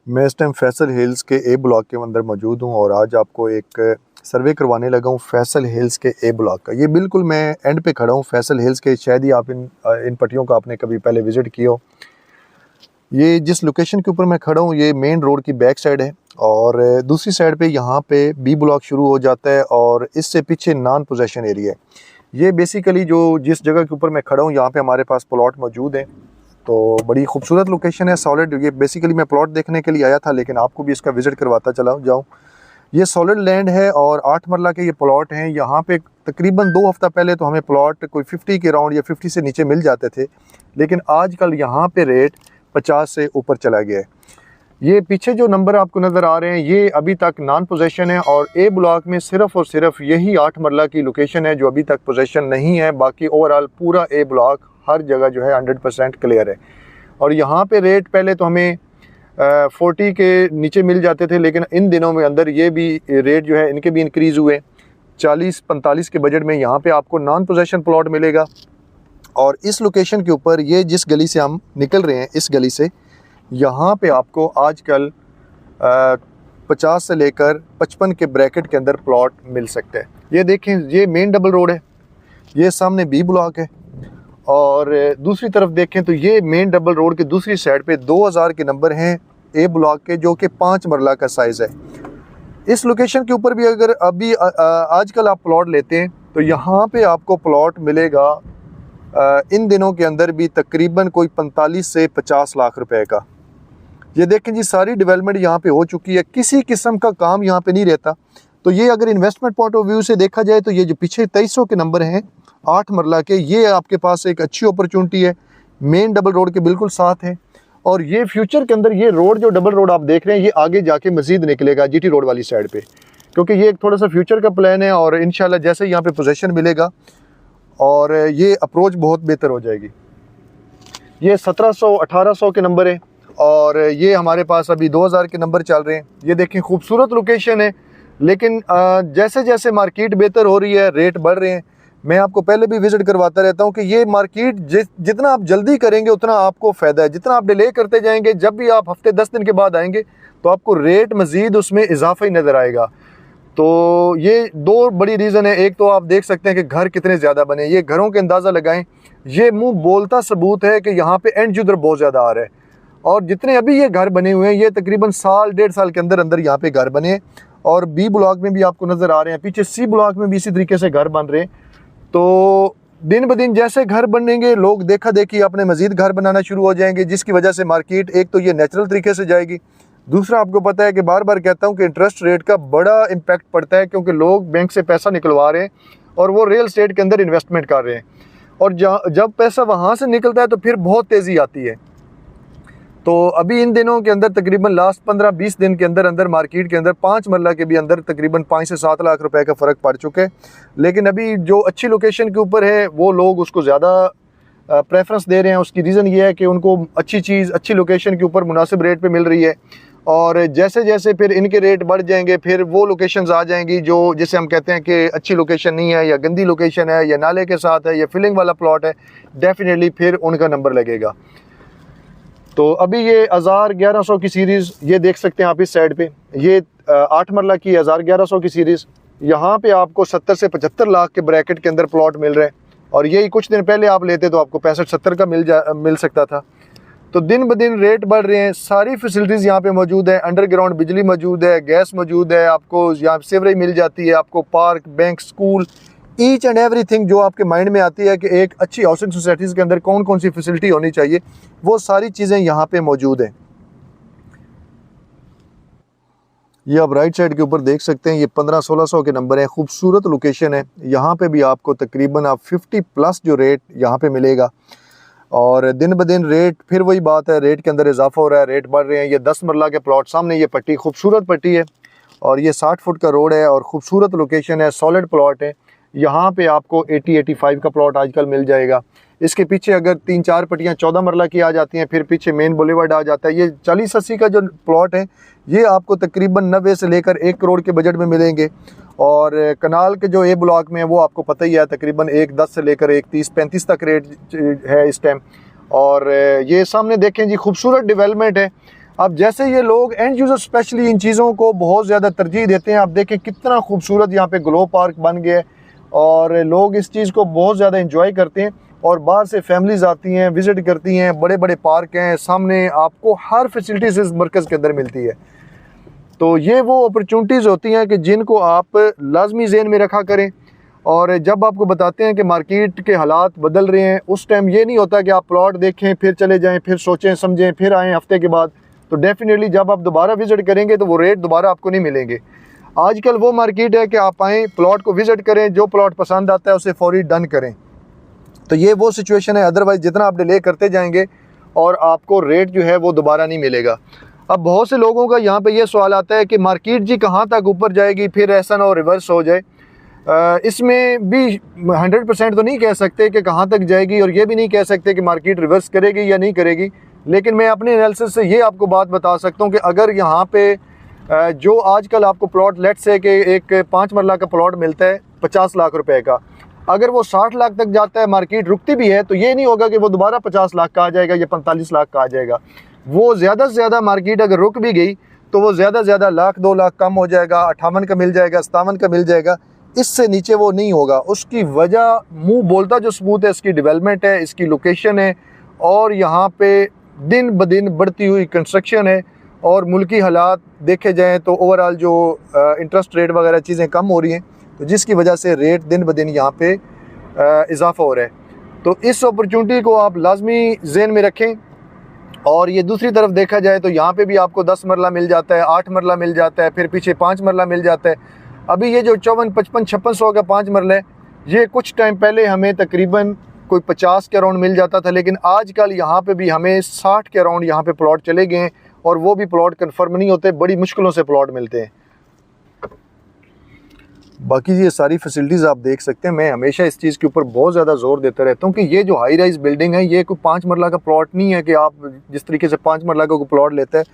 मैं इस time Faisal hills के ए ब्लॉक के अंदर मौजूद हूँ और आज आपको एक सर्वे करवाने लगा हूँ फैसल हिल्स के ए ब्लॉक का। ये बिल्कुल मैं एंड पे खड़ा हूँ फैसल हिल्स के। शायद ही आप इन पट्टियों का आपने कभी पहले विज़िट किया हो। ये जिस लोकेशन के ऊपर मैं खड़ा हूँ ये मेन रोड की बैक साइड है और दूसरी साइड पे यहाँ पे बी ब्लॉक शुरू हो जाता है और इससे पीछे नॉन पोजेशन एरिया है। ये बेसिकली जो जिस जगह के ऊपर मैं खड़ा हूँ यहाँ पे हमारे पास प्लॉट मौजूद हैं। तो बड़ी खूबसूरत लोकेशन है, सॉलिड। ये बेसिकली मैं प्लॉट देखने के लिए आया था लेकिन आपको भी इसका विज़िट करवाता चला जाऊँ। ये सॉलिड लैंड है और 8 मरला के ये प्लॉट हैं। यहाँ पे तकरीबन 2 हफ्ता पहले तो हमें प्लॉट कोई 50 के राउंड या 50 से नीचे मिल जाते थे, लेकिन आजकल यहाँ पे रेट 50 से ऊपर चला गया है। ये पीछे जो नंबर आपको नज़र आ रहे हैं ये अभी तक नॉन पोजेशन है और ए ब्लॉक में सिर्फ़ और सिर्फ यही 8 मरला की लोकेशन है जो अभी तक पोजेशन नहीं है। बाकी ओवरऑल पूरा ए ब्लॉक हर जगह जो है 100% क्लियर है। और यहाँ पे रेट पहले तो हमें 40 के नीचे मिल जाते थे, लेकिन इन दिनों में अंदर ये भी रेट जो है इनके भी इंक्रीज़ हुए। 40-45 के बजट में यहाँ पे आपको नॉन पोजेशन प्लॉट मिलेगा। और इस लोकेशन के ऊपर ये जिस गली से हम निकल रहे हैं इस गली से यहाँ पे आपको आजकल 50 से लेकर 55 के ब्रैकेट के अंदर प्लॉट मिल सकते हैं। ये देखें, ये मेन डबल रोड है, ये सामने बी ब्लॉक है और दूसरी तरफ देखें तो ये मेन डबल रोड के दूसरी साइड पे 2000 के नंबर हैं ए ब्लॉक के, जो कि 5 मरला का साइज़ है। इस लोकेशन के ऊपर भी अगर अभी आजकल आप प्लॉट लेते हैं तो यहाँ पे आपको प्लॉट मिलेगा इन दिनों के अंदर भी तकरीबन कोई 45 से 50 लाख रुपए का। ये देखें जी, सारी डेवलपमेंट यहाँ पे हो चुकी है, किसी किस्म का काम यहाँ पे नहीं रहता। तो ये अगर इन्वेस्टमेंट पॉइंट ऑफ व्यू से देखा जाए तो ये जो पीछे 2300 के नंबर हैं 8 मरला के, ये आपके पास एक अच्छी अपॉर्चुनिटी है, मेन डबल रोड के बिल्कुल साथ है। और ये फ्यूचर के अंदर ये रोड जो डबल रोड आप देख रहे हैं ये आगे जाके मज़ीद निकलेगा जीटी रोड वाली साइड पे, क्योंकि ये एक थोड़ा सा फ्यूचर का प्लान है और इंशाल्लाह जैसे यहाँ पे पोजीशन मिलेगा और ये अप्रोच बहुत बेहतर हो जाएगी। ये 1700-1800 के नंबर है और ये हमारे पास अभी 2000 के नंबर चल रहे हैं। ये देखें, खूबसूरत लोकेशन है, लेकिन जैसे जैसे मार्केट बेहतर हो रही है रेट बढ़ रहे हैं। मैं आपको पहले भी विज़िट करवाता रहता हूँ कि ये मार्केट जितना आप जल्दी करेंगे उतना आपको फ़ायदा है, जितना आप डिले करते जाएंगे, जब भी आप हफ्ते 10 दिन के बाद आएंगे तो आपको रेट मज़ीद उसमें इजाफा ही नज़र आएगा। तो ये 2 बड़ी रीज़न है। एक तो आप देख सकते हैं कि घर कितने ज़्यादा बने, ये घरों के अंदाज़ा लगाएं, ये मुंह बोलता सबूत है कि यहाँ पे एंड यूज़र बहुत ज़्यादा आ रहा है। और जितने अभी ये घर बने हुए हैं ये तकरीबन साल 1.5 साल के अंदर अंदर यहाँ पे घर बने हैं। और बी ब्लॉक में भी आपको नज़र आ रहे हैं, पीछे सी ब्लॉक में भी इसी तरीके से घर बन रहे हैं। तो दिन ब दिन जैसे घर बनेंगे लोग देखा देखी अपने मज़ीद घर बनाना शुरू हो जाएंगे, जिसकी वजह से मार्केट एक तो ये नेचुरल तरीके से जाएगी। दूसरा, आपको पता है कि बार बार कहता हूँ कि इंटरेस्ट रेट का बड़ा इम्पैक्ट पड़ता है, क्योंकि लोग बैंक से पैसा निकलवा रहे हैं और वो रियल एस्टेट के अंदर इन्वेस्टमेंट कर रहे हैं। और जब पैसा वहाँ से निकलता है तो फिर बहुत तेज़ी आती है। तो अभी इन दिनों के अंदर तकरीबन लास्ट 15-20 दिन के अंदर अंदर मार्केट के अंदर 5 मरला के भी अंदर तकरीबन 5 से 7 लाख रुपए का फ़र्क पड़ चुका है। लेकिन अभी जो अच्छी लोकेशन के ऊपर है वो लोग उसको ज़्यादा प्रेफरेंस दे रहे हैं। उसकी रीज़न ये है कि उनको अच्छी चीज़ अच्छी लोकेशन के ऊपर मुनासिब रेट पे मिल रही है। और जैसे जैसे फिर इनके रेट बढ़ जाएंगे फिर वो लोकेशंस आ जाएंगी जो जिसे हम कहते हैं कि अच्छी लोकेशन नहीं है या गंदी लोकेशन है या नाले के साथ है या फिलिंग वाला प्लॉट है, डेफिनेटली फिर उनका नंबर लगेगा। तो अभी ये 1000-1100 की सीरीज़ ये देख सकते हैं आप इस साइड पे, ये 8 मरला की 1000-1100 की सीरीज़, यहाँ पे आपको 70 से 75 लाख के ब्रैकेट के अंदर प्लॉट मिल रहे हैं। और यही कुछ दिन पहले आप लेते तो आपको 65-70 का मिल सकता था। तो दिन ब दिन रेट बढ़ रहे हैं। सारी फैसिलिटीज़ यहाँ पे मौजूद है, अंडरग्राउंड बिजली मौजूद है, गैस मौजूद है, आपको यहाँ सीवरेज मिल जाती है, आपको park, bank, school, each and everything जो आपके माइंड में आती है कि एक अच्छी हाउसिंग सोसाइटीज़ के अंदर कौन कौन सी फैसिलिटी होनी चाहिए, वो सारी चीज़ें यहाँ पे मौजूद हैं। ये आप राइट साइड के ऊपर देख सकते हैं, ये 1500-1600 के नंबर हैं, खूबसूरत लोकेशन है। यहाँ पे भी आपको तकरीबन आप 50+ जो रेट यहाँ पे मिलेगा। और दिन ब दिन रेट फिर वही बात है, रेट के अंदर इजाफा हो रहा है, रेट बढ़ रहे हैं। ये 10 मरला के प्लॉट, सामने ये पट्टी खूबसूरत पट्टी है और ये 60 फुट का रोड है और ख़ूबसूरत लोकेशन है, सॉलिड प्लॉट है। यहाँ पे आपको 80-85 का प्लॉट आजकल मिल जाएगा। इसके पीछे अगर 3-4 पट्टियाँ 14 मरला की आ जाती हैं, फिर पीछे मेन बुलेवार्ड आ जाता है। ये 40-80 का जो प्लॉट है ये आपको तकरीबन 90 से लेकर 1 करोड़ के बजट में मिलेंगे। और कनाल के जो ए ब्लॉक में है वो आपको पता ही है, तकरीबन 1.10 से लेकर 1.30-1.35 तक रेट है इस टाइम। और ये सामने देखें जी, खूबसूरत डेवलपमेंट है। अब जैसे ये लोग एंड यूज़र स्पेशली इन चीज़ों को बहुत ज़्यादा तरजीह देते हैं। आप देखें कितना खूबसूरत यहाँ पे ग्लो पार्क बन गया है और लोग इस चीज़ को बहुत ज़्यादा इंजॉय करते हैं और बाहर से फैमिलीज़ आती हैं, विज़िट करती हैं। बड़े बड़े पार्क हैं सामने, आपको हर फैसिलिटीज़ इस मरकज़ के अंदर मिलती है। तो ये वो अपॉर्चुनिटीज़ होती हैं कि जिनको आप लाजमी ज़हन में रखा करें। और जब आपको बताते हैं कि मार्केट के हालात बदल रहे हैं, उस टाइम ये नहीं होता कि आप प्लॉट देखें फिर चले जाएं, फिर सोचें समझें, फिर आएँ हफ्ते के बाद। तो डेफिनेटली जब आप दोबारा विज़िट करेंगे तो वो रेट दोबारा आपको नहीं मिलेंगे। आजकल वो मार्केट है कि आप आएँ, प्लॉट को विज़िट करें, जो प्लॉट पसंद आता है उसे फौरी डन करें। तो ये वो सिचुएशन है। अदरवाइज़ जितना आप डिले करते जाएंगे और आपको रेट जो है वो दोबारा नहीं मिलेगा। अब बहुत से लोगों का यहाँ पे ये सवाल आता है कि मार्केट जी कहाँ तक ऊपर जाएगी, फिर ऐसा ना हो रिवर्स हो जाए। इसमें भी 100% तो नहीं कह सकते कि कहाँ तक जाएगी और ये भी नहीं कह सकते कि मार्केट रिवर्स करेगी या नहीं करेगी। लेकिन मैं अपने एनालिसिस से ये आपको बात बता सकता हूँ कि अगर यहाँ पे जो आजकल आपको प्लॉट लेट से कि एक 5 मरला का प्लॉट मिलता है 50 लाख रुपए का, अगर वो 60 लाख तक जाता है, मार्केट रुकती भी है, तो ये नहीं होगा कि वो दोबारा 50 लाख का आ जाएगा या 45 लाख का आ जाएगा। वो ज़्यादा से ज़्यादा मार्केट अगर रुक भी गई तो वो ज़्यादा से ज़्यादा लाख 2 लाख कम हो जाएगा, 58 का मिल जाएगा, 57 का मिल जाएगा। इससे नीचे वो नहीं होगा। उसकी वजह मुंह बोलता जो सबूत है, इसकी डेवलपमेंट है, इसकी लोकेशन है और यहाँ पे दिन ब दिन बढ़ती हुई कंस्ट्रक्शन है। और मुल्की हालात देखे जाएँ तो ओवरऑल जो इंटरेस्ट रेट वगैरह चीज़ें कम हो रही हैं, तो जिसकी वजह से रेट दिन ब दिन यहाँ पे इजाफा हो रहा है। तो इस अपॉर्चुनिटी को आप लाजमी ज़हन में रखें। और ये दूसरी तरफ देखा जाए तो यहाँ पे भी आपको 10 मरला मिल जाता है, 8 मरला मिल जाता है, फिर पीछे 5 मरला मिल जाता है। अभी ये जो 54, 55, 5600 का 5 मरला है, ये कुछ टाइम पहले हमें तकरीबन कोई 50 के अराउंड मिल जाता था, लेकिन आजकल यहाँ पे भी हमें 60 के अराउंड यहाँ पे प्लॉट चले गए हैं और वो भी प्लॉट कन्फर्म नहीं होते, बड़ी मुश्किलों से प्लॉट मिलते हैं। बाकी ये सारी फैसिलिटीज़ आप देख सकते हैं। मैं हमेशा इस चीज़ के ऊपर बहुत ज़्यादा ज़ोर देता रहता हूँ कि ये जो हाई राइज बिल्डिंग है, ये कोई 5 मरला का प्लॉट नहीं है कि आप जिस तरीके से 5 मरला का कोई प्लॉट लेता है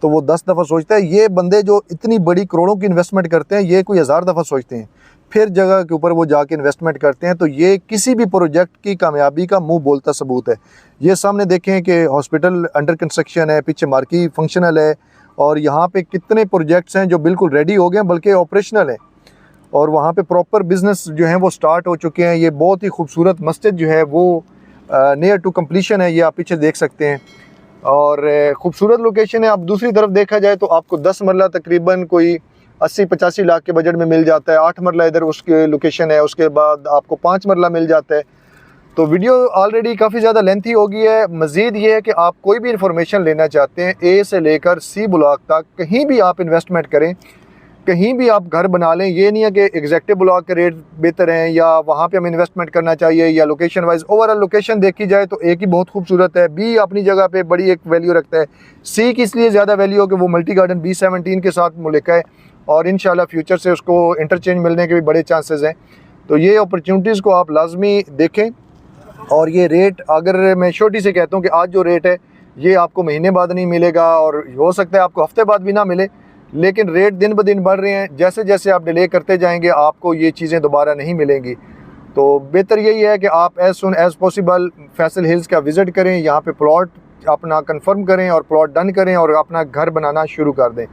तो वो 10 दफ़ा सोचता है। ये बंदे जो इतनी बड़ी करोड़ों की इन्वेस्टमेंट करते हैं, ये कोई 1000 दफ़ा सोचते हैं, फिर जगह के ऊपर वो जाके इन्वेस्टमेंट करते हैं। तो ये किसी भी प्रोजेक्ट की कामयाबी का मुँह बोलता सबूत है। ये सामने देखें कि हॉस्पिटल अंडर कंस्ट्रक्शन है, पीछे मार्केट फंक्शनल है और यहाँ पे कितने प्रोजेक्ट्स हैं जो बिल्कुल रेडी हो गए हैं, बल्कि ऑपरेशनल है और वहाँ पे प्रॉपर बिज़नेस जो है वो स्टार्ट हो चुके हैं। ये बहुत ही खूबसूरत मस्जिद जो है वो नियर टू कंप्लीशन है, ये आप पीछे देख सकते हैं और खूबसूरत लोकेशन है। अब दूसरी तरफ देखा जाए तो आपको 10 मरला तकरीबन कोई 80-85 लाख के बजट में मिल जाता है। 8 मरला इधर उसके लोकेशन है, उसके बाद आपको 5 मरला मिल जाता है। तो वीडियो ऑलरेडी काफ़ी ज़्यादा लेंथी हो गई है। मज़ीद ये है कि आप कोई भी इंफॉर्मेशन लेना चाहते हैं, ए से लेकर सी ब्लॉक तक कहीं भी आप इन्वेस्टमेंट करें, कहीं भी आप घर बना लें। ये नहीं है कि एग्जैक्टिव ब्लॉक के रेट बेहतर हैं या वहाँ पे हमें इन्वेस्टमेंट करना चाहिए या लोकेशन वाइज। ओवरऑल लोकेशन देखी जाए तो ए की बहुत खूबसूरत है, बी अपनी जगह पे बड़ी एक वैल्यू रखता है, सी की इसलिए ज़्यादा वैल्यू हो कि वो मल्टी गार्डन B17 के साथ मुल्क है और इंशाल्लाह फ्यूचर से उसको इंटरचेंज मिलने के भी बड़े चांसेस हैं। तो ये अपॉर्चुनिटीज़ को आप लाजमी देखें। और ये रेट अगर मैं छोटी से कहता हूँ कि आज जो रेट है ये आपको महीने बाद नहीं मिलेगा और हो सकता है आपको हफ्ते बाद भी ना मिले, लेकिन रेट दिन ब दिन बढ़ रहे हैं। जैसे जैसे आप डिले करते जाएंगे आपको ये चीज़ें दोबारा नहीं मिलेंगी। तो बेहतर यही है कि आप as soon as possible Faisal hills का विज़िट करें, यहाँ पे प्लॉट अपना कंफर्म करें और प्लॉट डन करें और अपना घर बनाना शुरू कर दें।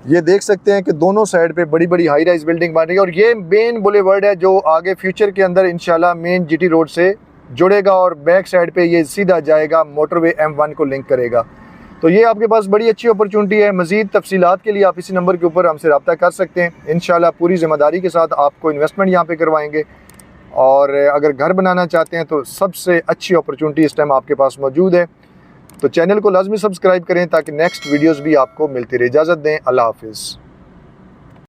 ये देख सकते हैं कि दोनों साइड पे बड़ी बड़ी हाई राइज बिल्डिंग बन रही है और ये मेन बुलेवर्ड है जो आगे फ्यूचर के अंदर इंशाल्लाह मेन GT रोड से जुड़ेगा और बैक साइड पे ये सीधा जाएगा मोटरवे M1 को लिंक करेगा। तो ये आपके पास बड़ी अच्छी अपॉर्चुनिटी है। मज़ीद तफसीलात के लिए आप इसी नंबर के ऊपर हमसे रब्ता कर सकते हैं। इंशाल्लाह पूरी ज़िम्मेदारी के साथ आपको इन्वेस्टमेंट यहाँ पे करवाएंगे और अगर घर बनाना चाहते हैं तो सबसे अच्छी अपॉर्चुनिटी इस टाइम आपके पास मौजूद है। तो चैनल को लाजमी सब्सक्राइब करें ताकि नेक्स्ट वीडियोज़ भी आपको मिलती रहे। इजाज़त दें, अल्लाह हाफिज़।